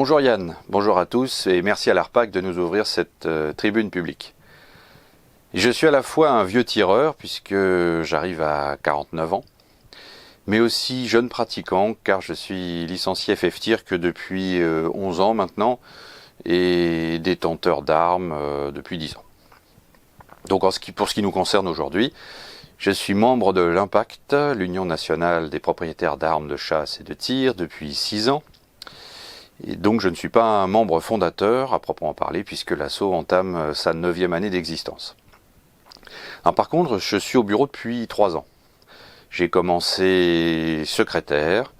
Bonjour Yann, bonjour à tous et merci à l'ARPAC de nous ouvrir cette tribune publique. Je suis à la fois un vieux tireur puisque j'arrive à 49 ans, mais aussi jeune pratiquant car je suis licencié FF-Tir que depuis 11 ans maintenant et détenteur d'armes depuis 10 ans. Donc pour ce qui nous concerne aujourd'hui, je suis membre de l'Impact, l'Union nationale des propriétaires d'armes de chasse et de tir, depuis 6 ans. Et donc je ne suis pas un membre fondateur à proprement parler puisque l'ASSO entame sa 9e année d'existence. Par contre, je suis au bureau depuis 3 ans. J'ai commencé secrétaire,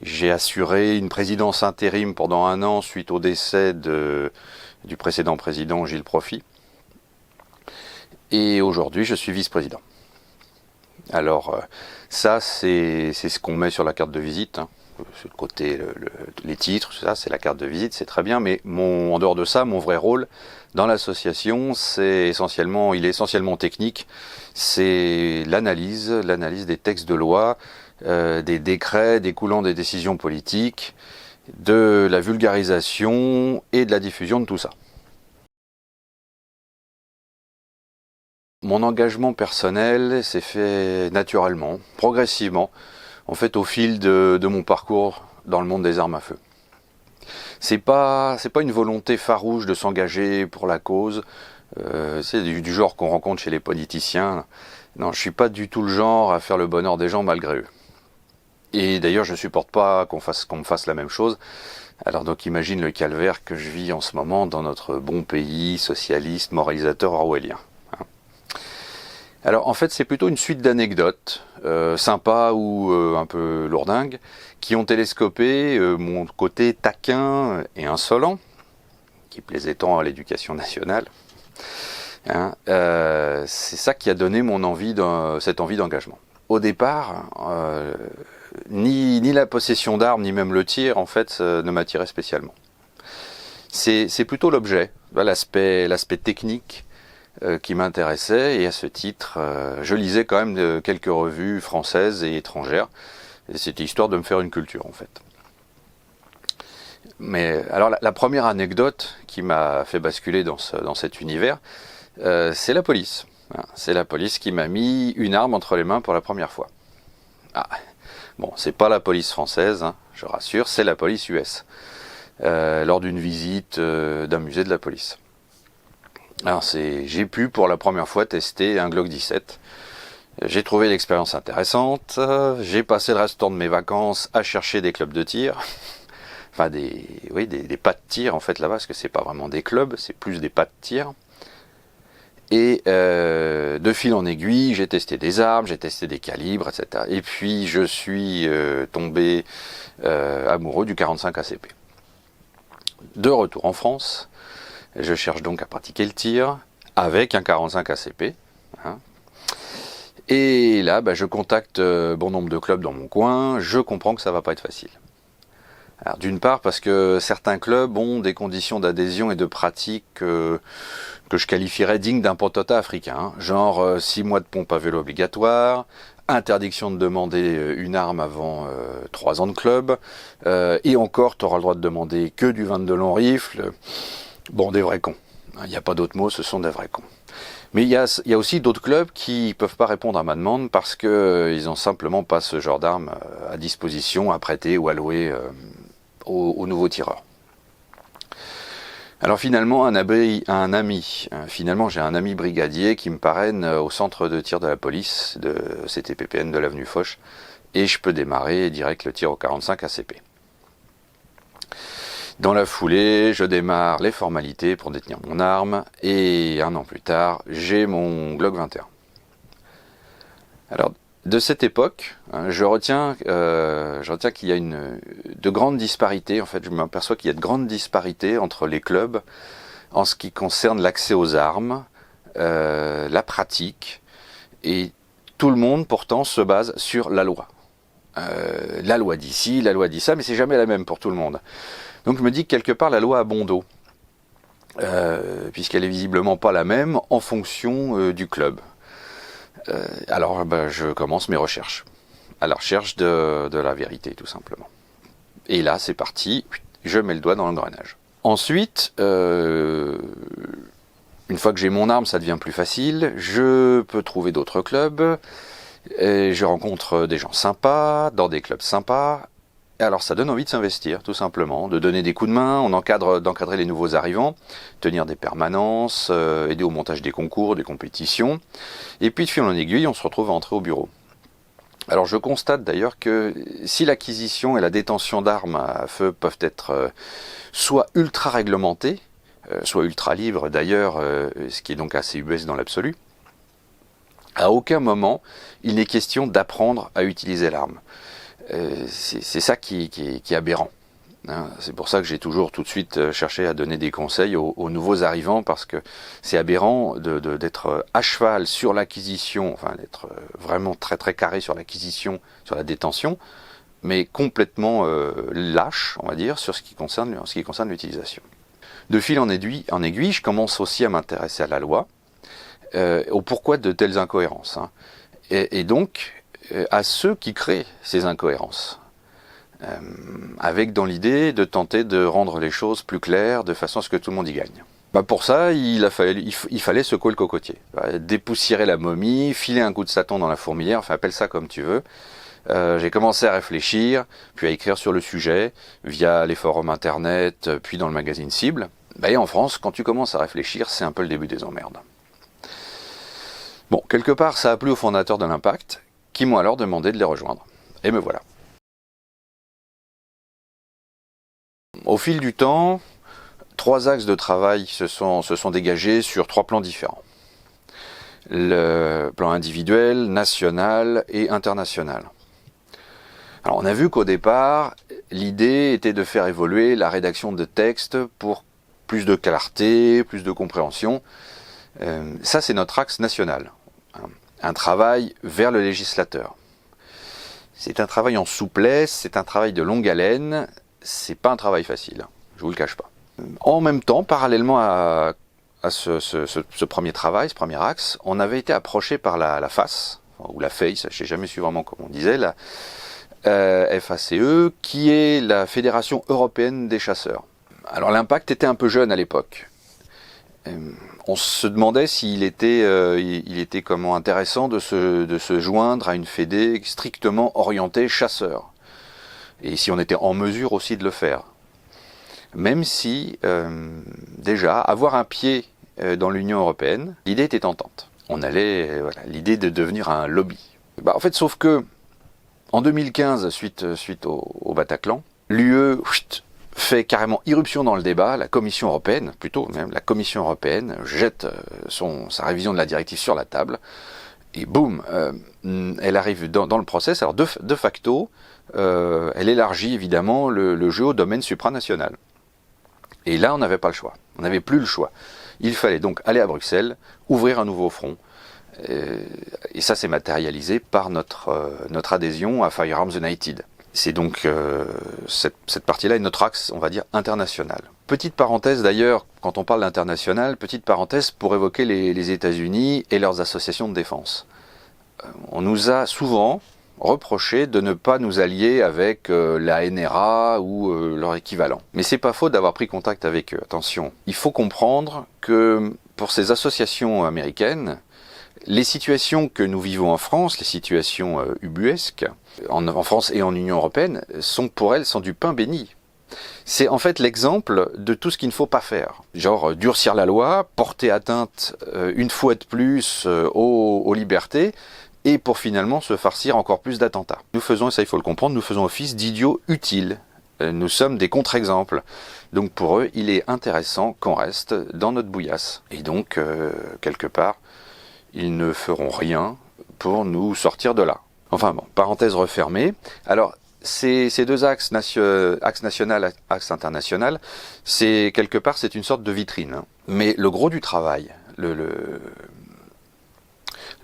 j'ai assuré une présidence intérim pendant 1 an suite au décès du précédent président Gilles Profit. Et aujourd'hui, je suis vice-président. Alors ça, c'est ce qu'on met sur la carte de visite. Ce côté, les titres, ça c'est la carte de visite, c'est très bien, mais en dehors de ça, mon vrai rôle dans l'association, il est essentiellement technique. C'est l'analyse des textes de loi, des décrets découlant des décisions politiques, de la vulgarisation et de la diffusion de tout ça. Mon engagement personnel s'est fait naturellement, progressivement, en fait au fil de mon parcours dans le monde des armes à feu. C'est pas une volonté farouche de s'engager pour la cause, c'est du genre qu'on rencontre chez les politiciens. Non, je suis pas du tout le genre à faire le bonheur des gens malgré eux. Et d'ailleurs, je supporte pas qu'on me fasse la même chose. Alors donc imagine le calvaire que je vis en ce moment dans notre bon pays socialiste, moralisateur, orwellien. Alors en fait c'est plutôt une suite d'anecdotes, sympas ou un peu lourdingues, qui ont télescopé mon côté taquin et insolent, qui plaisait tant à l'éducation nationale. C'est ça qui a donné cette envie d'engagement. Au départ, ni la possession d'armes, ni même le tir, en fait, ne m'attirait spécialement. C'est plutôt l'objet, l'aspect technique, qui m'intéressait, et à ce titre, je lisais quand même quelques revues françaises et étrangères, et c'était histoire de me faire une culture en fait. Mais alors la première anecdote qui m'a fait basculer dans cet univers, c'est la police. C'est la police qui m'a mis une arme entre les mains pour la première fois. Bon, c'est pas la police française, je rassure, c'est la police US, lors d'une visite d'un musée de la police. Alors j'ai pu pour la première fois tester un Glock 17. J'ai trouvé l'expérience intéressante. J'ai passé le restant de mes vacances à chercher des clubs de tir. Enfin des pas de tir en fait là-bas, parce que c'est pas vraiment des clubs, c'est plus des pas de tir. Et de fil en aiguille, j'ai testé des armes, j'ai testé des calibres, etc. Et puis je suis tombé amoureux du 45 ACP. De retour en France, je cherche donc à pratiquer le tir avec un 45 ACP. Et là, je contacte bon nombre de clubs dans mon coin. Je comprends que ça va pas être facile. Alors, d'une part parce que certains clubs ont des conditions d'adhésion et de pratique que je qualifierais dignes d'un potentat africain. Genre 6 mois de pompe à vélo obligatoire, interdiction de demander une arme avant 3 ans de club, et encore, tu auras le droit de demander que du 22 long rifle. Bon, des vrais cons. Il n'y a pas d'autre mot, ce sont des vrais cons. Mais il y a aussi d'autres clubs qui peuvent pas répondre à ma demande parce que ils ont simplement pas ce genre d'armes à disposition, à prêter ou à louer aux nouveaux tireurs. Alors finalement, j'ai un ami brigadier qui me parraine au centre de tir de la police de CTPPN de l'avenue Foch, et je peux démarrer direct le tir au 45 ACP. Dans la foulée, je démarre les formalités pour détenir mon arme, et 1 an plus tard, j'ai mon Glock 21. Alors, de cette époque, je retiens qu'il y a de grandes disparités. En fait, je m'aperçois qu'il y a de grandes disparités entre les clubs en ce qui concerne l'accès aux armes, la pratique, et tout le monde pourtant se base sur la loi. La loi dit ci, la loi dit ça, mais c'est jamais la même pour tout le monde. Donc je me dis que quelque part la loi a bon dos, puisqu'elle est visiblement pas la même en fonction du club. Alors je commence mes recherches, à la recherche de la vérité tout simplement. Et là c'est parti, je mets le doigt dans l'engrenage. Ensuite, une fois que j'ai mon arme, ça devient plus facile. Je peux trouver d'autres clubs. Et je rencontre des gens sympas, dans des clubs sympas. Et alors ça donne envie de s'investir, tout simplement, de donner des coups de main, d'encadrer les nouveaux arrivants, tenir des permanences, aider au montage des concours, des compétitions. Et puis de fil en aiguille, on se retrouve à entrer au bureau. Alors je constate d'ailleurs que si l'acquisition et la détention d'armes à feu peuvent être soit ultra réglementées, soit ultra libres d'ailleurs, ce qui est donc assez ubuesque dans l'absolu, à aucun moment il n'est question d'apprendre à utiliser l'arme. C'est ça qui est aberrant. Hein. C'est pour ça que j'ai toujours tout de suite cherché à donner des conseils aux nouveaux arrivants, parce que c'est aberrant d'être à cheval sur l'acquisition, enfin d'être vraiment très très carré sur l'acquisition, sur la détention, mais complètement lâche, on va dire, sur ce qui concerne l'utilisation. De fil en aiguille, je commence aussi à m'intéresser à la loi, au pourquoi de telles incohérences. Hein. Et donc à ceux qui créent ces incohérences, avec dans l'idée de tenter de rendre les choses plus claires, de façon à ce que tout le monde y gagne. Pour ça, il fallait secouer le cocotier, dépoussiérer la momie, filer un coup de Satan dans la fourmilière, enfin appelle ça comme tu veux. J'ai commencé à réfléchir, puis à écrire sur le sujet, via les forums internet, puis dans le magazine Cible. Et en France, quand tu commences à réfléchir, c'est un peu le début des emmerdes. Bon, quelque part, ça a plu aux fondateurs de l'Impact, qui m'ont alors demandé de les rejoindre. Et me voilà. Au fil du temps, 3 axes de travail se sont dégagés sur 3 plans différents. Le plan individuel, national et international. Alors on a vu qu'au départ, l'idée était de faire évoluer la rédaction de textes pour plus de clarté, plus de compréhension. Ça, c'est notre axe national. Un travail vers le législateur. C'est un travail en souplesse, c'est un travail de longue haleine, c'est pas un travail facile, je vous le cache pas. En même temps, parallèlement à ce premier travail, ce premier axe, on avait été approché par la FACE, ou la FACE, je n'ai jamais su vraiment comment on disait, la FACE, qui est la Fédération Européenne des Chasseurs. Alors l'Impact était un peu jeune à l'époque. On se demandait s'il était, comment intéressant de se joindre à une fédé strictement orientée chasseur. Et si on était en mesure aussi de le faire. Même si, déjà, avoir un pied dans l'Union Européenne, l'idée était tentante. On allait, l'idée de devenir un lobby. En fait, sauf que, en 2015, suite au Bataclan, l'UE fait carrément irruption dans le débat, la Commission européenne, plutôt même la Commission européenne, jette sa révision de la directive sur la table, et boum, elle arrive dans le process. Alors de facto, elle élargit évidemment le jeu au domaine supranational. Et là, on n'avait pas le choix, on n'avait plus le choix. Il fallait donc aller à Bruxelles, ouvrir un nouveau front, et ça s'est matérialisé par notre adhésion à Firearms United. C'est donc cette partie-là est notre axe, on va dire, international. Petite parenthèse d'ailleurs, quand on parle d'international, petite parenthèse pour évoquer les États-Unis et leurs associations de défense. On nous a souvent reproché de ne pas nous allier avec la NRA ou leur équivalent. Mais c'est pas faux d'avoir pris contact avec eux. Attention, il faut comprendre que pour ces associations américaines, les situations que nous vivons en France, les situations ubuesques, en France et en Union Européenne, sont du pain béni. C'est en fait l'exemple de tout ce qu'il ne faut pas faire. Genre durcir la loi, porter atteinte une fois de plus aux libertés, et pour finalement se farcir encore plus d'attentats. Nous faisons, et ça il faut le comprendre, nous faisons office d'idiots utiles. Nous sommes des contre-exemples. Donc pour eux, il est intéressant qu'on reste dans notre bouillasse. Et donc, quelque part, ils ne feront rien pour nous sortir de là. Enfin bon, parenthèse refermée. Alors, ces 2 axes, axe national, axe international, c'est quelque part, c'est une sorte de vitrine. Hein. Mais le gros du travail, le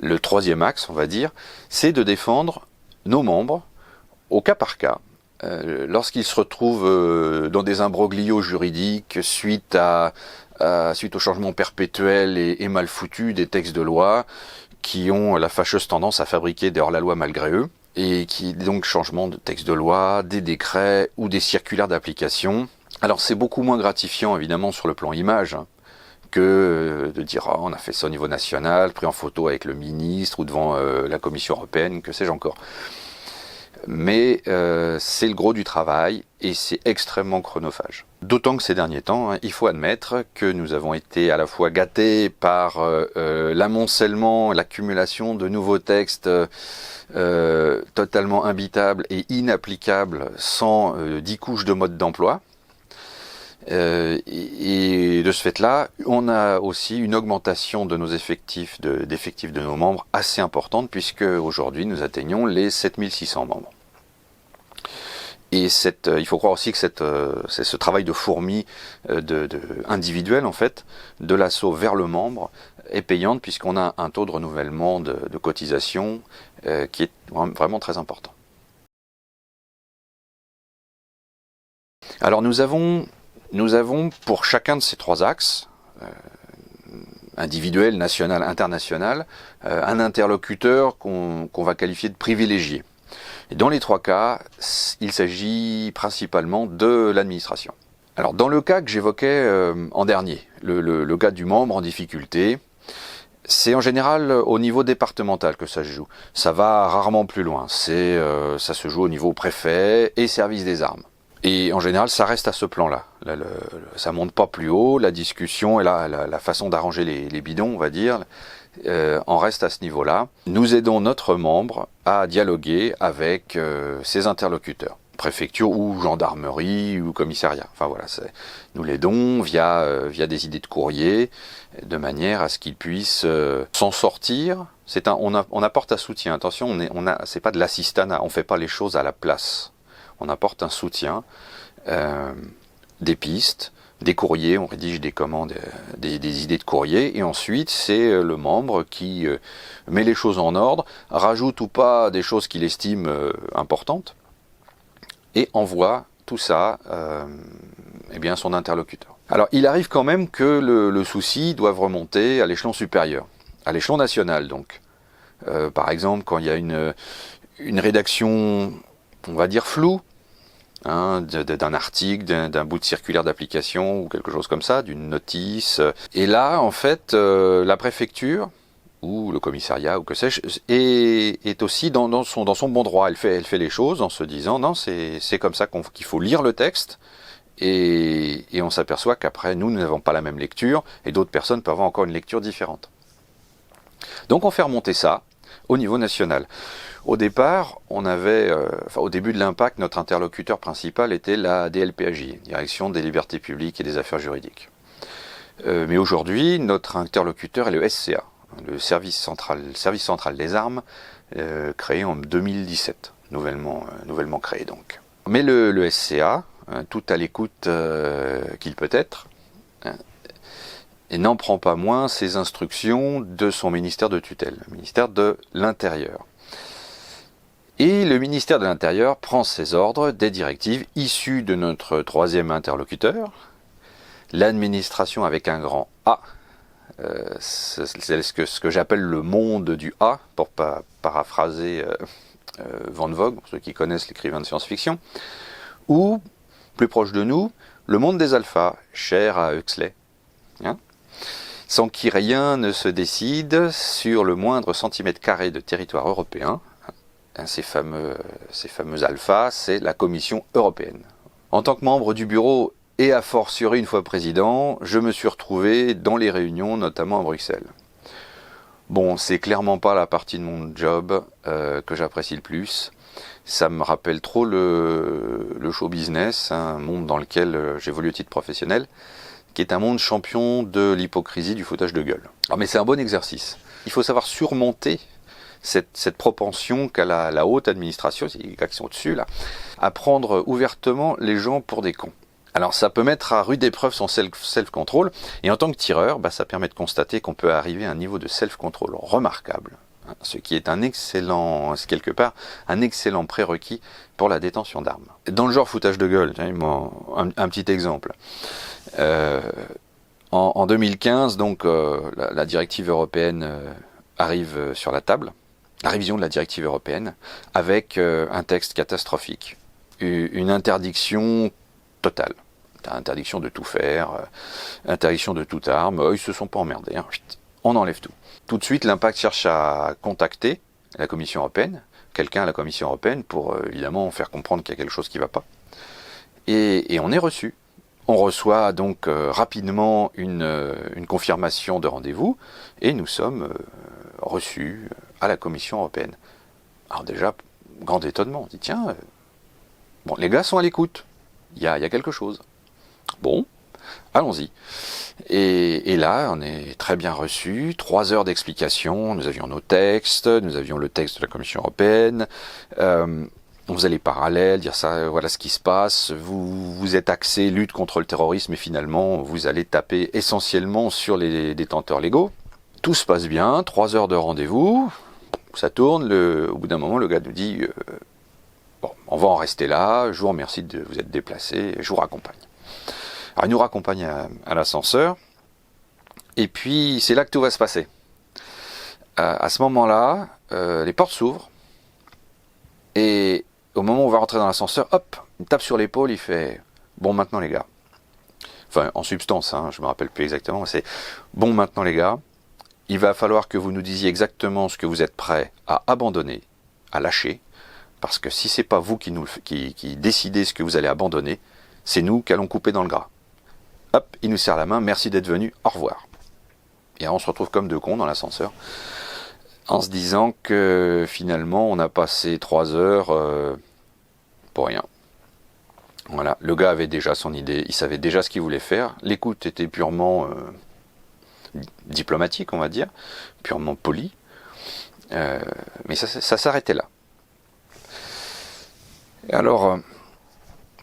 3e axe, on va dire, c'est de défendre nos membres au cas par cas. Lorsqu'ils se retrouvent dans des imbroglios juridiques suite au changement perpétuel et mal foutu des textes de loi qui ont la fâcheuse tendance à fabriquer des hors-la-loi malgré eux, et qui donc changement de textes de loi, des décrets ou des circulaires d'application. Alors c'est beaucoup moins gratifiant évidemment sur le plan image, hein, que de dire on a fait ça au niveau national, pris en photo avec le ministre ou devant la Commission européenne, que sais-je encore. Mais c'est le gros du travail et c'est extrêmement chronophage. D'autant que ces derniers temps, hein, il faut admettre que nous avons été à la fois gâtés par l'amoncellement, l'accumulation de nouveaux textes totalement imbitables et inapplicables sans 10 couches de mode d'emploi. Et de ce fait-là, on a aussi une augmentation de nos effectifs, d'effectifs de nos membres assez importante, puisque aujourd'hui nous atteignons les 7600 membres. Et il faut croire aussi que c'est ce travail de fourmi individuel en fait, de l'assaut vers le membre, est payante puisqu'on a un taux de renouvellement de cotisation qui est vraiment très important. Alors nous avons pour chacun de ces 3 axes, individuel, national, international, un interlocuteur qu'on va qualifier de privilégié. Et dans les 3 cas, il s'agit principalement de l'administration. Alors dans le cas que j'évoquais en dernier, le cas du membre en difficulté, c'est en général au niveau départemental que ça se joue. Ça va rarement plus loin. Ça se joue au niveau préfet et service des armes. Et en général, ça reste à ce plan-là. Ça monte pas plus haut. La discussion et la façon d'arranger les bidons, on va dire, en reste à ce niveau-là. Nous aidons notre membre à dialoguer avec ses interlocuteurs, préfecture ou gendarmerie ou commissariat. Enfin voilà, nous l'aidons via des idées de courrier, de manière à ce qu'il puisse s'en sortir. On apporte un soutien. Attention, c'est pas de l'assistanat. On fait pas les choses à la place. On apporte un soutien, des pistes, des courriers, on rédige des commandes, des idées de courrier, et ensuite c'est le membre qui met les choses en ordre, rajoute ou pas des choses qu'il estime importantes, et envoie tout ça à son interlocuteur. Alors il arrive quand même que le souci doive remonter à l'échelon supérieur, à l'échelon national donc. Par exemple, quand il y a une rédaction, on va dire floue, hein, d'un article, d'un bout de circulaire d'application ou quelque chose comme ça, d'une notice. Et là, en fait, la préfecture ou le commissariat ou que sais-je est aussi dans son bon droit. Elle fait les choses en se disant non, c'est comme ça qu'il faut lire le texte. Et on s'aperçoit qu'après, nous n'avons pas la même lecture et d'autres personnes peuvent avoir encore une lecture différente. Donc on fait remonter ça au niveau national. Au départ, au début de l'impact, notre interlocuteur principal était la DLPAJ, Direction des libertés publiques et des affaires juridiques. Mais aujourd'hui, notre interlocuteur est le SCA, le service central des armes, créé en 2017, nouvellement créé donc. Mais le SCA, tout à l'écoute qu'il peut être, et n'en prend pas moins ses instructions de son ministère de tutelle, le ministère de l'Intérieur. Et le ministère de l'Intérieur prend ses ordres des directives issues de notre 3e interlocuteur, l'administration avec un grand A. C'est ce que j'appelle le monde du A, pour paraphraser Van Vogt, pour ceux qui connaissent l'écrivain de science-fiction, ou, plus proche de nous, le monde des alphas, cher à Huxley, hein, sans qui rien ne se décide sur le moindre centimètre carré de territoire européen. Ces fameux alphas, c'est la Commission européenne. En tant que membre du bureau et a fortiori une fois président, je me suis retrouvé dans les réunions, notamment à Bruxelles. Bon, c'est clairement pas la partie de mon job que j'apprécie le plus. Ça me rappelle trop le show business, un monde dans lequel j'évolue au titre professionnel, qui est un monde champion de l'hypocrisie, du foutage de gueule. Alors, mais c'est un bon exercice. Il faut savoir surmonter cette propension qu'a la haute administration, c'est les gars qui sont au-dessus là, à prendre ouvertement les gens pour des cons. Alors ça peut mettre à rude épreuve son self-control, et en tant que tireur, ça permet de constater qu'on peut arriver à un niveau de self-control remarquable, hein, ce qui est c'est quelque part un excellent prérequis pour la détention d'armes. Dans le genre foutage de gueule, un petit exemple. En 2015, donc, la directive européenne arrive sur la table, la révision de la directive européenne, avec un texte catastrophique, une interdiction totale, Interdiction de tout faire, interdiction de toute arme, ils se sont pas emmerdés, hein. On enlève tout. Tout de suite, l'Impact cherche à contacter la Commission européenne, quelqu'un à la Commission européenne pour évidemment faire comprendre qu'il y a quelque chose qui ne va pas. Et on est reçu. On reçoit donc rapidement une confirmation de rendez-vous et nous sommes reçus à la Commission européenne. Alors déjà, grand étonnement, on dit tiens, bon, les gars sont à l'écoute, il y a quelque chose. Bon, allons-y. Et là, on est très bien reçus, 3 heures d'explication, nous avions nos textes, nous avions le texte de la Commission européenne, on faisait les parallèles, dire ça, voilà ce qui se passe, vous êtes axé lutte contre le terrorisme et finalement vous allez taper essentiellement sur les détenteurs légaux. Tout se passe bien, 3 heures de rendez-vous, ça tourne, au bout d'un moment le gars nous dit bon, on va en rester là, je vous remercie de vous être déplacé, je vous raccompagne. Alors il nous raccompagne à l'ascenseur, et puis c'est là que tout va se passer. À ce moment-là, les portes s'ouvrent, et au moment où on va rentrer dans l'ascenseur, hop, il me tape sur l'épaule, il fait « Bon maintenant les gars ». Enfin, en substance, hein, je me rappelle plus exactement, c'est « Bon maintenant les gars, il va falloir que vous nous disiez exactement ce que vous êtes prêts à abandonner, à lâcher, parce que si c'est pas vous qui décidez ce que vous allez abandonner, c'est nous qui allons couper dans le gras. » Hop, il nous serre la main, merci d'être venu, au revoir. Et alors on se retrouve comme 2 cons dans l'ascenseur, en se disant que finalement on a passé 3 heures pour rien. Voilà, le gars avait déjà son idée, il savait déjà ce qu'il voulait faire, l'écoute était purement diplomatique, on va dire, purement poli, mais ça s'arrêtait là. Et alors,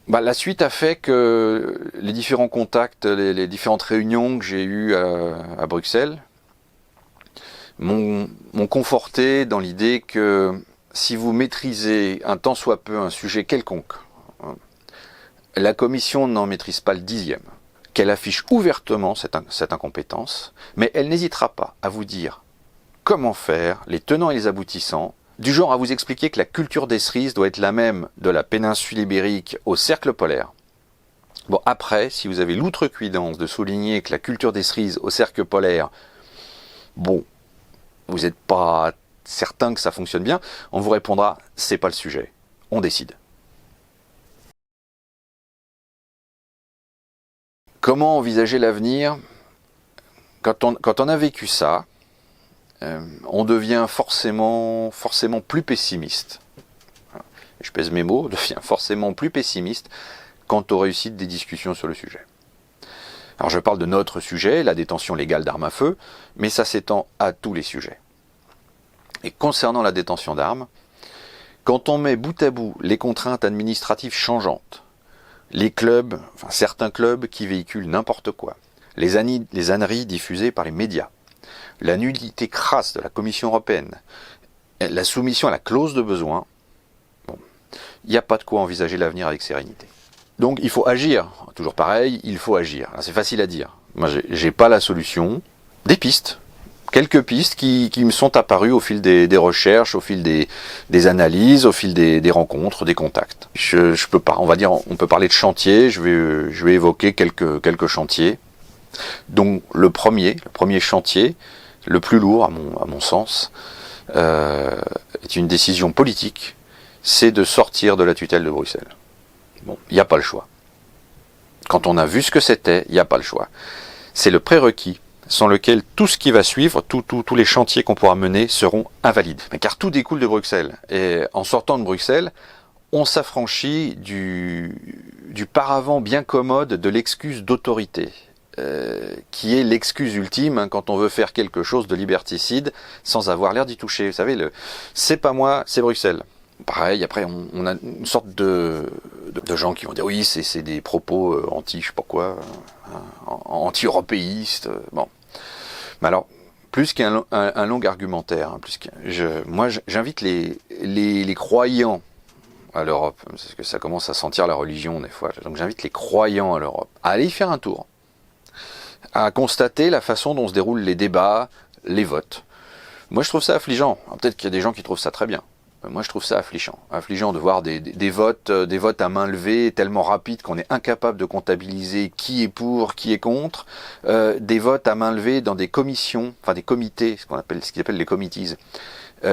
la suite a fait que les différents contacts, les différentes réunions que j'ai eues à Bruxelles m'ont conforté dans l'idée que si vous maîtrisez un tant soit peu un sujet quelconque, la Commission n'en maîtrise pas le 10e, qu'elle affiche ouvertement cette incompétence, mais elle n'hésitera pas à vous dire comment faire, les tenants et les aboutissants, du genre à vous expliquer que la culture des cerises doit être la même de la péninsule ibérique au cercle polaire. Bon, après, si vous avez l'outrecuidance de souligner que la culture des cerises au cercle polaire, bon, vous n'êtes pas certain que ça fonctionne bien, on vous répondra, c'est pas le sujet, on décide. Comment envisager l'avenir ? Quand on a vécu ça, on devient forcément plus pessimiste. Je pèse mes mots, on devient forcément plus pessimiste quant aux réussites des discussions sur le sujet. Alors je parle de notre sujet, la détention légale d'armes à feu, mais ça s'étend à tous les sujets. Et concernant la détention d'armes, quand on met bout à bout les contraintes administratives changeantes, les clubs, enfin certains clubs qui véhiculent n'importe quoi, les âneries diffusées par les médias, la nullité crasse de la Commission européenne, la soumission à la clause de besoin, bon, il n'y a pas de quoi envisager l'avenir avec sérénité. Donc il faut agir, toujours pareil, il faut agir. C'est facile à dire. Moi j'ai pas la solution, des pistes. Quelques pistes qui me sont apparues au fil des recherches, au fil des analyses, au fil des rencontres, des contacts. Je peux pas, on peut parler de chantier, je vais évoquer quelques chantiers. Donc le premier chantier, le plus lourd à mon sens, est une décision politique, c'est de sortir de la tutelle de Bruxelles. Bon, il n'y a pas le choix. Quand on a vu ce que c'était, il n'y a pas le choix. C'est le prérequis sans lequel tout ce qui va suivre, tous les chantiers qu'on pourra mener seront invalides. Car tout découle de Bruxelles. Et en sortant de Bruxelles, on s'affranchit du paravent bien commode de l'excuse d'autorité, qui est l'excuse ultime quand on veut faire quelque chose de liberticide sans avoir l'air d'y toucher. Vous savez, c'est pas moi, c'est Bruxelles. Pareil, après on a une sorte de gens qui vont dire oui, c'est des propos anti, je sais pas quoi, anti-européistes. Bon, mais alors plus qu'un long argumentaire, moi j'invite les croyants à l'Europe, parce que ça commence à sentir la religion des fois. Donc j'invite les croyants à l'Europe à aller y faire un tour, à constater la façon dont se déroulent les débats, les votes. Moi je trouve ça affligeant. Peut-être qu'il y a des gens qui trouvent ça très bien. Moi, je trouve ça affligeant de voir des votes à main levée tellement rapides qu'on est incapable de comptabiliser qui est pour, qui est contre, des votes à main levée dans des commissions, enfin des comités, ce qu'ils appellent les committees,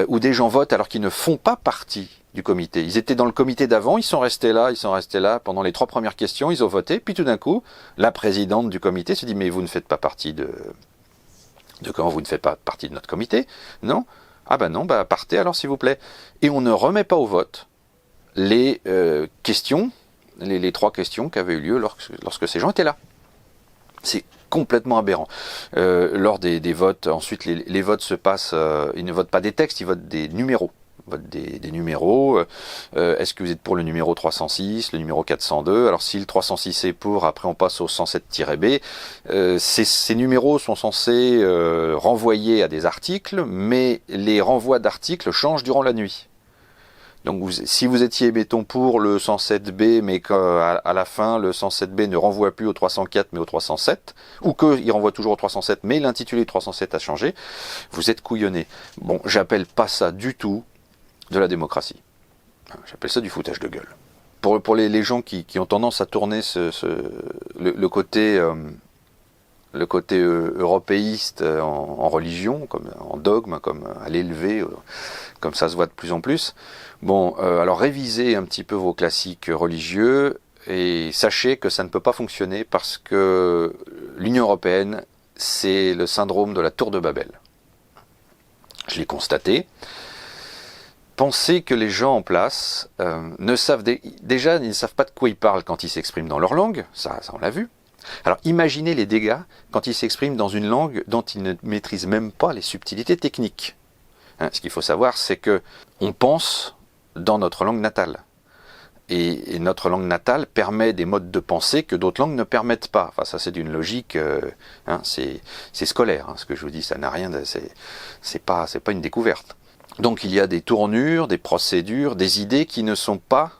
où des gens votent alors qu'ils ne font pas partie du comité. Ils étaient dans le comité d'avant, ils sont restés là pendant les 3 premières questions, ils ont voté, puis tout d'un coup, la présidente du comité se dit mais vous ne faites pas partie de comment vous ne faites pas partie de notre comité, non? Ah ben non, partez alors s'il vous plaît. Et on ne remet pas au vote les questions, les 3 questions qui avaient eu lieu lorsque ces gens étaient là. C'est complètement aberrant. Lors des votes, ensuite les votes se passent, ils ne votent pas des textes, ils votent des numéros. Ils votent des numéros. Est-ce que vous êtes pour le numéro 306, le numéro 402? Alors si le 306 est pour, après on passe au 107-B. Ces numéros sont censés renvoyer à des articles, mais les renvois d'articles changent durant la nuit. Donc si vous étiez, mettons, pour le 107B, mais qu'à la fin, le 107B ne renvoie plus au 304, mais au 307, ou qu'il renvoie toujours au 307, mais l'intitulé 307 a changé, vous êtes couillonné. Bon, j'appelle pas ça du tout de la démocratie. J'appelle ça du foutage de gueule. Pour les gens qui ont tendance à tourner le côté européiste en religion, comme en dogme, comme à l'élevé, comme ça se voit de plus en plus. Bon, alors révisez un petit peu vos classiques religieux et sachez que ça ne peut pas fonctionner parce que l'Union européenne, c'est le syndrome de la tour de Babel. Je l'ai constaté. Pensez que les gens en place ne savent déjà ils ne savent pas de quoi ils parlent quand ils s'expriment dans leur langue, ça on l'a vu. Alors imaginez les dégâts quand ils s'expriment dans une langue dont ils ne maîtrisent même pas les subtilités techniques. Ce qu'il faut savoir, c'est que on pense dans notre langue natale. Et notre langue natale permet des modes de pensée que d'autres langues ne permettent pas. Enfin, ça c'est d'une logique, c'est scolaire. Ce que je vous dis, ça n'a rien de, c'est pas une découverte. Donc il y a des tournures, des procédures, des idées qui ne sont pas,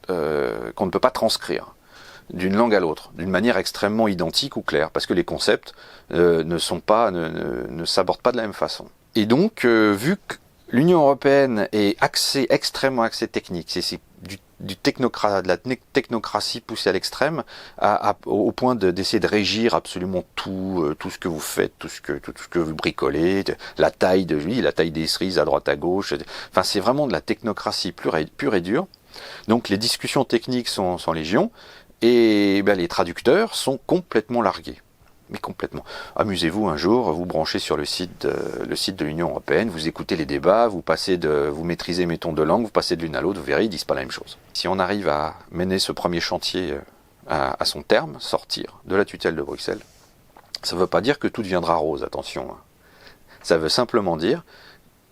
qu'on ne peut pas transcrire d'une langue à l'autre, d'une manière extrêmement identique ou claire, parce que les concepts ne s'abordent pas de la même façon. Et donc, vu que l'Union européenne est extrêmement axée technique, c'est de la technocratie poussée à l'extrême, au point d'essayer de régir absolument tout ce que vous faites, tout ce que vous bricolez, la taille des cerises à droite à gauche. Enfin, c'est vraiment de la technocratie pure et dure. Donc, les discussions techniques sont légion, et les traducteurs sont complètement largués. Mais complètement. Amusez-vous un jour, vous branchez sur le site de l'Union européenne, vous écoutez les débats, vous maîtrisez, mettons, 2 langues, vous passez de l'une à l'autre, vous verrez, ils disent pas la même chose. Si on arrive à mener ce premier chantier à son terme, sortir de la tutelle de Bruxelles, ça ne veut pas dire que tout deviendra rose, attention. Ça veut simplement dire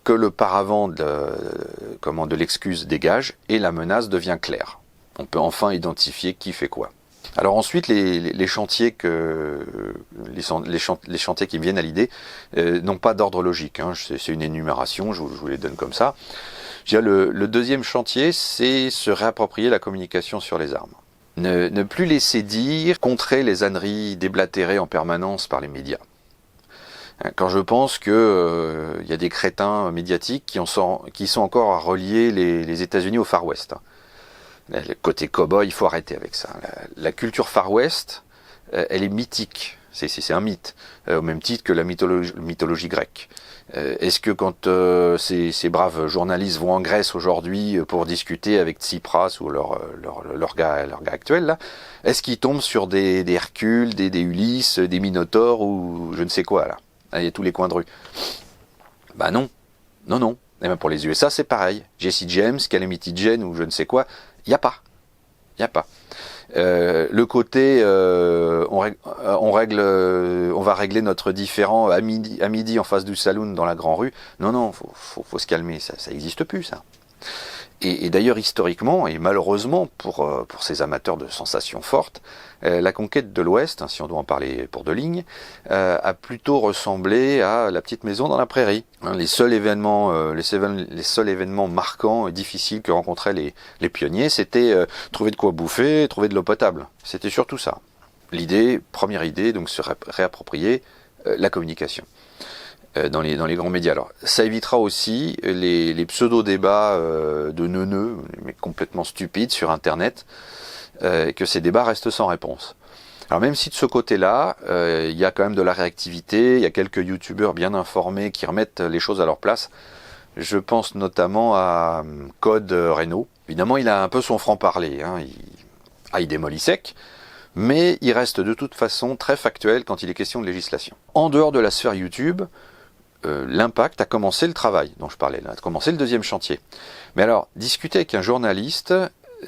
que le paravent de l'excuse dégage et la menace devient claire. On peut enfin identifier qui fait quoi. Alors ensuite, les chantiers qui me viennent à l'idée n'ont pas d'ordre logique. C'est une énumération, je vous les donne comme ça. Le deuxième chantier, c'est se réapproprier la communication sur les armes. Ne plus laisser dire, contrer les âneries déblatérées en permanence par les médias. Quand je pense que y a des crétins médiatiques qui sont encore à relier les États-Unis au Far West. Le côté cow-boy, il faut arrêter avec ça. La culture Far West, elle est mythique. C'est un mythe, au même titre que la mythologie grecque. Est-ce que quand ces braves journalistes vont en Grèce aujourd'hui pour discuter avec Tsipras ou leur gars actuel, là, est-ce qu'ils tombent sur des Hercules, des Ulysses, des Minotaures ou je ne sais quoi là? Il y a tous les coins de rue. Non. Et même pour les USA, c'est pareil. Jesse James, Calamity Jane ou je ne sais quoi, il n'y a pas. Le côté on va régler notre différend à midi en face du saloon dans la grande rue. Non, faut se calmer, ça n'existe plus ça. Et d'ailleurs historiquement et malheureusement pour ces amateurs de sensations fortes, la conquête de l'Ouest, si on doit en parler pour 2 lignes, a plutôt ressemblé à la petite maison dans la prairie. Les seuls événements marquants et difficiles que rencontraient les pionniers, c'était trouver de quoi bouffer, trouver de l'eau potable. C'était surtout ça. Première idée, donc se réapproprier la communication. dans les grands médias. Alors, ça évitera aussi les pseudo-débats de neuneux, mais complètement stupides sur Internet, que ces débats restent sans réponse. Alors même si de ce côté-là, il y a quand même de la réactivité, il y a quelques youtubeurs bien informés qui remettent les choses à leur place. Je pense notamment à Code Reno. Évidemment, il a un peu son franc-parler, hein. Il démolit sec, mais il reste de toute façon très factuel quand il est question de législation. En dehors de la sphère YouTube, l'Impact a commencé le travail dont je parlais, a commencé le deuxième chantier. Mais alors, discuter avec un journaliste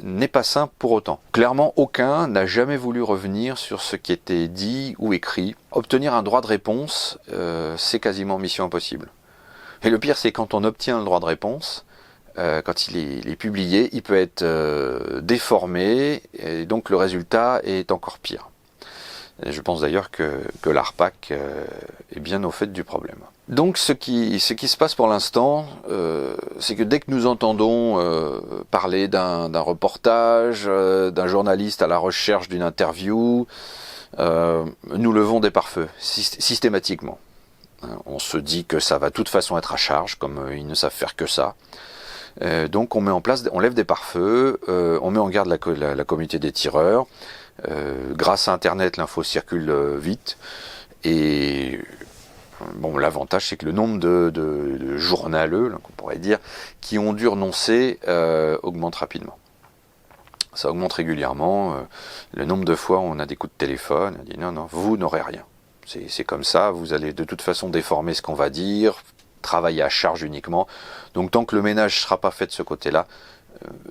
n'est pas simple pour autant. Clairement, aucun n'a jamais voulu revenir sur ce qui était dit ou écrit. Obtenir un droit de réponse, c'est quasiment mission impossible. Et le pire, c'est quand on obtient le droit de réponse, quand il est publié, il peut être déformé, et donc le résultat est encore pire. Et je pense d'ailleurs que l'ARPAC est bien au fait du problème. Donc ce qui se passe pour l'instant, c'est que dès que nous entendons parler d'un reportage, d'un journaliste à la recherche d'une interview, nous levons des pare-feux, systématiquement. On se dit que ça va de toute façon être à charge, comme ils ne savent faire que ça. Donc on lève des pare-feux, on met en garde la communauté des tireurs. Grâce à Internet, l'info circule vite. Et bon, l'avantage, c'est que le nombre de journaleux, qu'on pourrait dire, qui ont dû renoncer, augmente rapidement. Ça augmente régulièrement. Le nombre de fois où on a des coups de téléphone, on dit non, vous n'aurez rien. C'est comme ça, vous allez de toute façon déformer ce qu'on va dire, travailler à charge uniquement. Donc tant que le ménage ne sera pas fait de ce côté-là,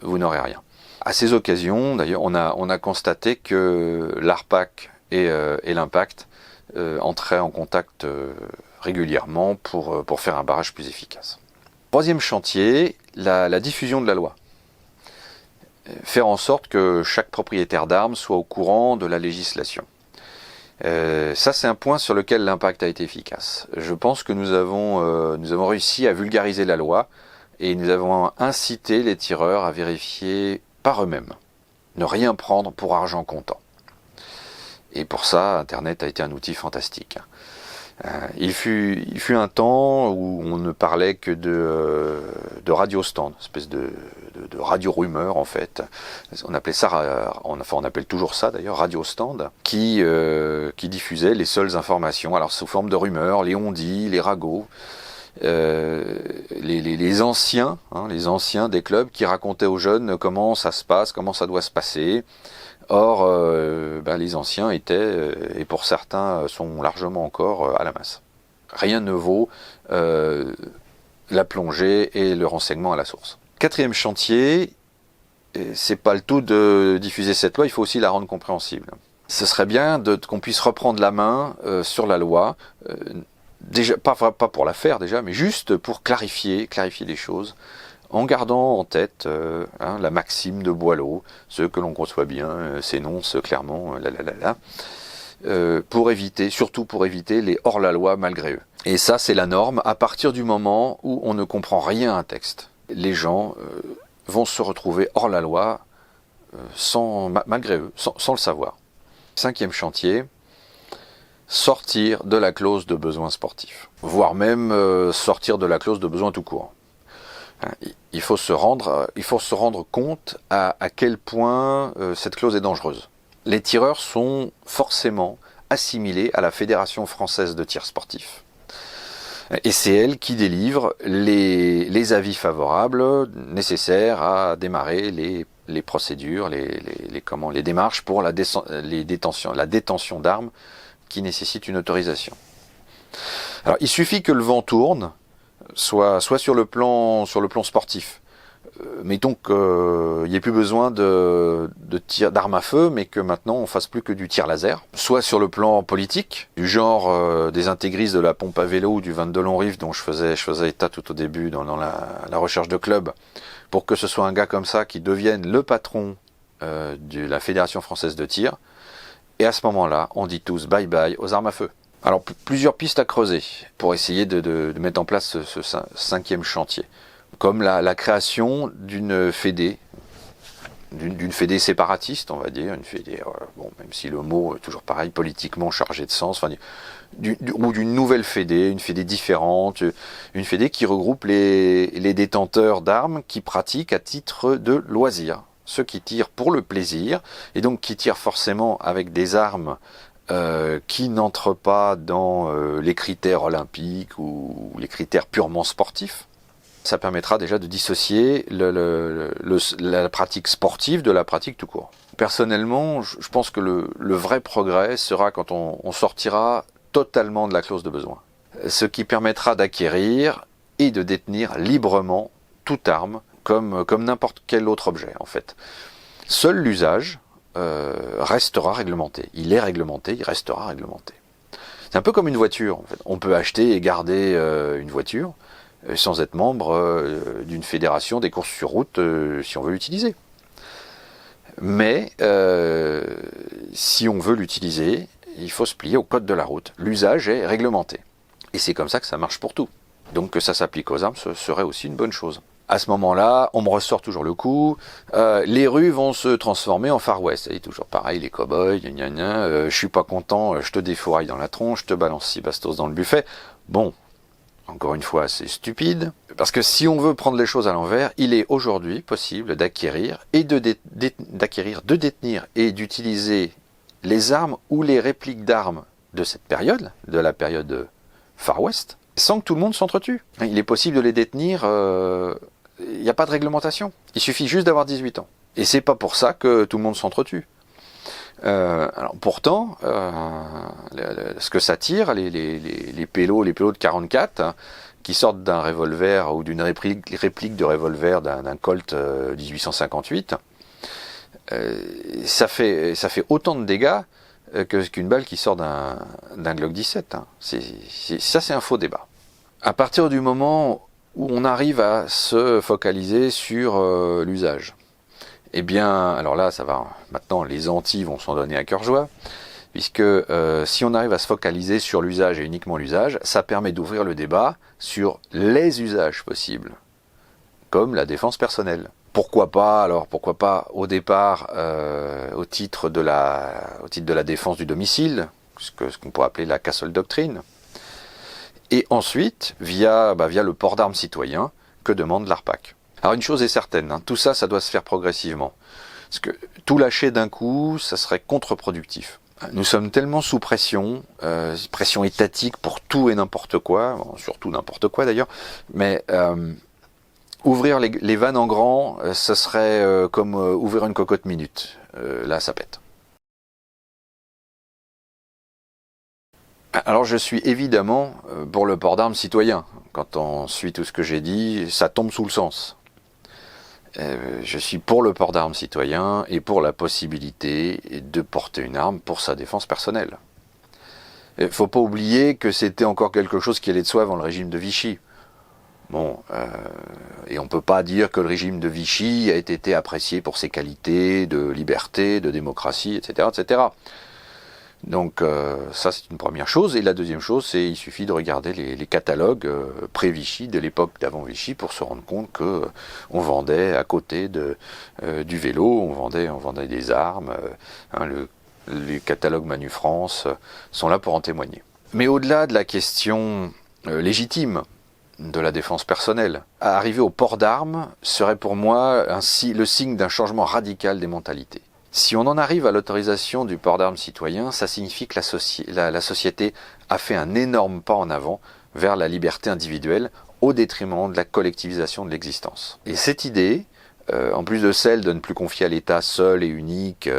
vous n'aurez rien. À ces occasions, d'ailleurs, on a constaté que l'ARPAC et l'Impact entraient en contact régulièrement pour faire un barrage plus efficace. Troisième chantier, la diffusion de la loi. Faire en sorte que chaque propriétaire d'armes soit au courant de la législation. Ça, c'est un point sur lequel l'Impact a été efficace. Je pense que nous avons réussi à vulgariser la loi et nous avons incité les tireurs à vérifier par eux-mêmes, ne rien prendre pour argent comptant. Et pour ça, Internet a été un outil fantastique. Il fut un temps où on ne parlait que de radio stand, espèce de radio rumeur en fait. On appelait ça, on appelle toujours ça d'ailleurs, radio stand, qui diffusait les seules informations. Alors sous forme de rumeurs, les on-dit, les ragots. Les anciens des clubs qui racontaient aux jeunes comment ça se passe, comment ça doit se passer. Or, les anciens étaient, et pour certains sont largement encore, à la masse. Rien ne vaut la plongée et le renseignement à la source. Quatrième chantier, c'est pas le tout de diffuser cette loi, il faut aussi la rendre compréhensible. Ce serait bien qu'on puisse reprendre la main sur la loi, déjà pas pour la faire déjà, mais juste pour clarifier les choses, en gardant en tête la maxime de Boileau, ce que l'on conçoit bien s'énonce clairement, surtout pour éviter les hors-la-loi malgré eux. Et ça, c'est la norme à partir du moment où on ne comprend rien à un texte. Les gens vont se retrouver hors-la-loi malgré eux, sans le savoir. Cinquième chantier, sortir de la clause de besoin sportif, voire même sortir de la clause de besoin tout court. Il faut se rendre compte à quel point cette clause est dangereuse. Les tireurs sont forcément assimilés à la Fédération française de tir sportif. Et c'est elle qui délivre les avis favorables nécessaires à démarrer les procédures, les démarches pour la détention d'armes qui nécessitent une autorisation. Alors il suffit que le vent tourne, soit sur le plan sportif. Mettons qu'il n'y ait plus besoin de tir d'armes à feu, mais que maintenant on fasse plus que du tir laser. Soit sur le plan politique, du genre des intégristes de la pompe à vélo ou du 22 long riff dont je faisais état tout au début dans la recherche de club, pour que ce soit un gars comme ça qui devienne le patron de la Fédération française de tir. Et à ce moment-là, on dit tous bye bye aux armes à feu. Alors plusieurs pistes à creuser pour essayer de mettre en place ce cinquième chantier. Comme la création d'une fédé d'une fédé séparatiste, on va dire, une fédé, bon, même si le mot est toujours pareil, politiquement chargé de sens, enfin, ou d'une nouvelle fédé, une fédé différente, une fédé qui regroupe les détenteurs d'armes qui pratiquent à titre de loisir, ceux qui tirent pour le plaisir, et donc qui tirent forcément avec des armes qui n'entrent pas dans les critères olympiques ou les critères purement sportifs. Ça permettra déjà de dissocier la pratique sportive de la pratique tout court. Personnellement, je pense que le vrai progrès sera quand on sortira totalement de la clause de besoin. Ce qui permettra d'acquérir et de détenir librement toute arme, comme n'importe quel autre objet en fait. Seul l'usage restera réglementé. Il est réglementé, il restera réglementé. C'est un peu comme une voiture en fait. On peut acheter et garder une voiture sans être membre d'une fédération des courses sur route si on veut l'utiliser. Mais si on veut l'utiliser, il faut se plier au code de la route. L'usage est réglementé. Et c'est comme ça que ça marche pour tout. Donc que ça s'applique aux armes, ce serait aussi une bonne chose. À ce moment-là, on me ressort toujours le coup, les rues vont se transformer en Far West. C'est toujours pareil, les cow-boys, je suis pas content, je te défouraille dans la tronche, je te balance 6 bastos dans le buffet. Bon, encore une fois, c'est stupide, parce que si on veut prendre les choses à l'envers, il est aujourd'hui possible d'acquérir, de détenir et d'utiliser les armes ou les répliques d'armes de cette période, de la période Far West, sans que tout le monde s'entretue. Il est possible de les détenir, il n'y a pas de réglementation, il suffit juste d'avoir 18 ans. Et c'est pas pour ça que tout le monde s'entretue. Alors pourtant, ce que ça tire, les pélos de 44 hein, qui sortent d'un revolver ou d'une réplique de revolver d'un Colt 1858, ça fait autant de dégâts qu'une balle qui sort d'un Glock 17. Hein. Ça c'est un faux débat. À partir du moment où on arrive à se focaliser sur l'usage, eh bien, alors là, ça va. Maintenant, les antis vont s'en donner à cœur joie, puisque si on arrive à se focaliser sur l'usage et uniquement l'usage, ça permet d'ouvrir le débat sur les usages possibles, comme la défense personnelle. Pourquoi pas au départ au titre de la défense du domicile, ce qu'on pourrait appeler la Castle Doctrine, et ensuite via le port d'armes citoyen que demande l'ARPAC. Alors une chose est certaine, hein, tout ça doit se faire progressivement. Parce que tout lâcher d'un coup, ça serait contre-productif. Nous sommes tellement sous pression, pression étatique pour tout et n'importe quoi, bon, surtout n'importe quoi d'ailleurs, mais ouvrir les vannes en grand, ça serait comme ouvrir une cocotte minute. Là, ça pète. Alors je suis évidemment pour le port d'armes citoyen. Quand on suit tout ce que j'ai dit, ça tombe sous le sens. Je suis pour le port d'armes citoyen et pour la possibilité de porter une arme pour sa défense personnelle. Il ne faut pas oublier que c'était encore quelque chose qui allait de soi avant le régime de Vichy. Bon, et on ne peut pas dire que le régime de Vichy ait été apprécié pour ses qualités de liberté, de démocratie, etc., etc. Donc ça c'est une première chose, et la deuxième chose c'est il suffit de regarder les catalogues pré-Vichy, de l'époque d'avant Vichy, pour se rendre compte que on vendait à côté du vélo, on vendait des armes, les catalogues Manu France sont là pour en témoigner. Mais au-delà de la question légitime de la défense personnelle, arriver au port d'armes serait pour moi le signe d'un changement radical des mentalités. Si on en arrive à l'autorisation du port d'armes citoyen, ça signifie que la société a fait un énorme pas en avant vers la liberté individuelle au détriment de la collectivisation de l'existence. Et cette idée, en plus de celle de ne plus confier à l'État seul et unique,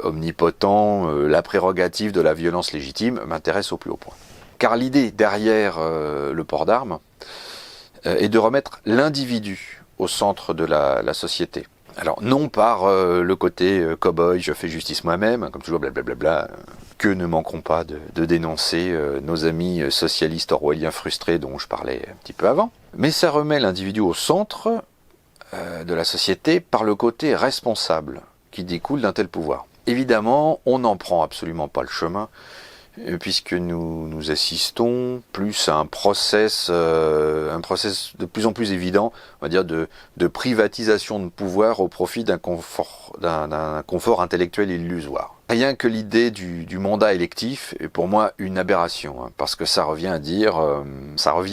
omnipotent, la prérogative de la violence légitime, m'intéresse au plus haut point. Car l'idée derrière le port d'armes est de remettre l'individu au centre de la société. Alors non par le côté cow-boy, je fais justice moi-même, comme toujours blablabla, que ne manqueront pas de dénoncer nos amis socialistes orwelliens frustrés dont je parlais un petit peu avant, mais ça remet l'individu au centre de la société par le côté responsable qui découle d'un tel pouvoir. Évidemment, on n'en prend absolument pas le chemin puisque nous assistons plus à un process de plus en plus évident, on va dire, de privatisation de pouvoir au profit d'un confort intellectuel illusoire. Rien que l'idée du mandat électif est pour moi une aberration, hein, parce que ça revient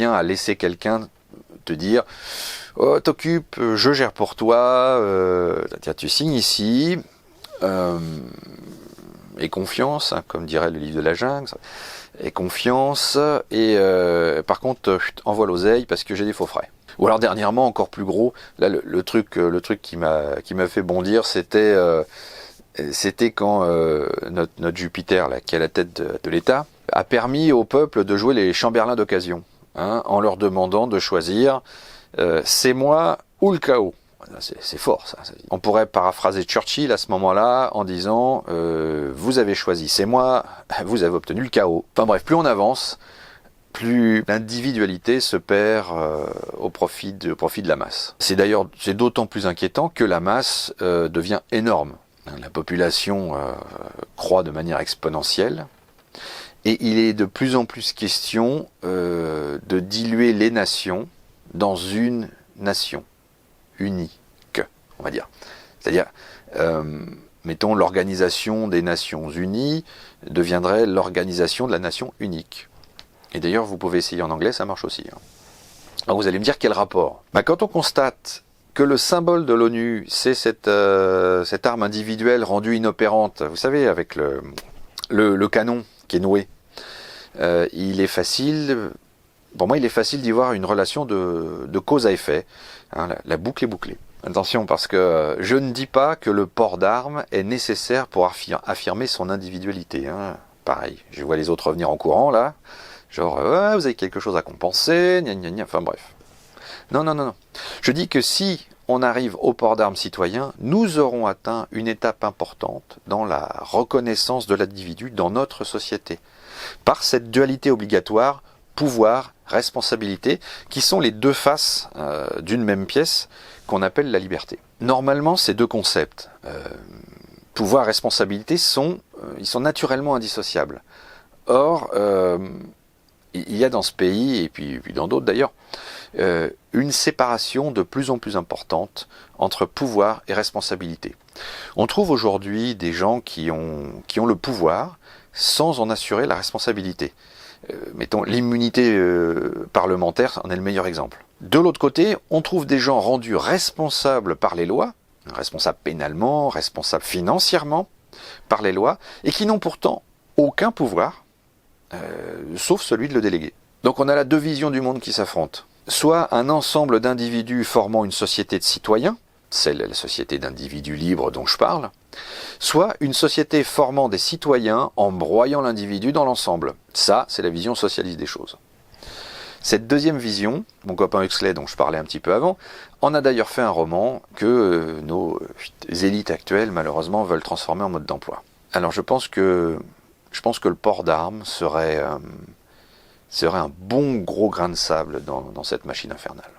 à laisser quelqu'un te dire oh, t'occupes, je gère pour toi, tiens, tu signes ici, et confiance, hein, comme dirait le livre de la jungle, et confiance, et par contre, envoie l'oseille parce que j'ai des faux frais. Ou alors dernièrement, encore plus gros, là le truc qui m'a fait bondir, c'était quand notre Jupiter, là, qui est à la tête de l'État, a permis au peuple de jouer les chambelans d'occasion, hein, en leur demandant de choisir c'est moi ou le chaos. C'est fort, ça. On pourrait paraphraser Churchill à ce moment-là en disant vous avez choisi c'est moi, vous avez obtenu le chaos. Enfin bref, plus on avance, plus l'individualité se perd au profit de la masse. C'est d'autant plus inquiétant que la masse devient énorme. La population croît de manière exponentielle et il est de plus en plus question de diluer les nations dans une nation unique, on va dire. C'est-à-dire, mettons, l'organisation des Nations Unies deviendrait l'organisation de la nation unique. Et d'ailleurs, vous pouvez essayer en anglais, ça marche aussi. Hein. Alors vous allez me dire quel rapport ? Quand on constate que le symbole de l'ONU, c'est cette arme individuelle rendue inopérante, vous savez, avec le canon qui est noué, il est facile, pour moi, il est facile d'y voir une relation de cause à effet. Hein, la boucle est bouclée. Attention, parce que je ne dis pas que le port d'armes est nécessaire pour affirmer son individualité. Hein. Pareil, je vois les autres revenir en courant, là. Genre, vous avez quelque chose à compenser, gna gna gna, enfin bref. Non. Je dis que si on arrive au port d'armes citoyen, nous aurons atteint une étape importante dans la reconnaissance de l'individu dans notre société. Par cette dualité obligatoire, pouvoir, responsabilité, qui sont les deux faces d'une même pièce qu'on appelle la liberté. Normalement, ces deux concepts, pouvoir, responsabilité, ils sont naturellement indissociables. Or, il y a dans ce pays, et puis dans d'autres d'ailleurs, une séparation de plus en plus importante entre pouvoir et responsabilité. On trouve aujourd'hui des gens qui ont le pouvoir sans en assurer la responsabilité. Mettons, l'immunité parlementaire en est le meilleur exemple. De l'autre côté, on trouve des gens rendus responsables par les lois, responsables pénalement, responsables financièrement par les lois, et qui n'ont pourtant aucun pouvoir, sauf celui de le déléguer. Donc on a là deux visions du monde qui s'affrontent. Soit un ensemble d'individus formant une société de citoyens, c'est la société d'individus libres dont je parle, soit une société formant des citoyens en broyant l'individu dans l'ensemble. Ça, c'est la vision socialiste des choses. Cette deuxième vision, mon copain Huxley, dont je parlais un petit peu avant, en a d'ailleurs fait un roman que nos élites actuelles, malheureusement, veulent transformer en mode d'emploi. Alors je pense que le port d'armes serait un bon gros grain de sable dans cette machine infernale.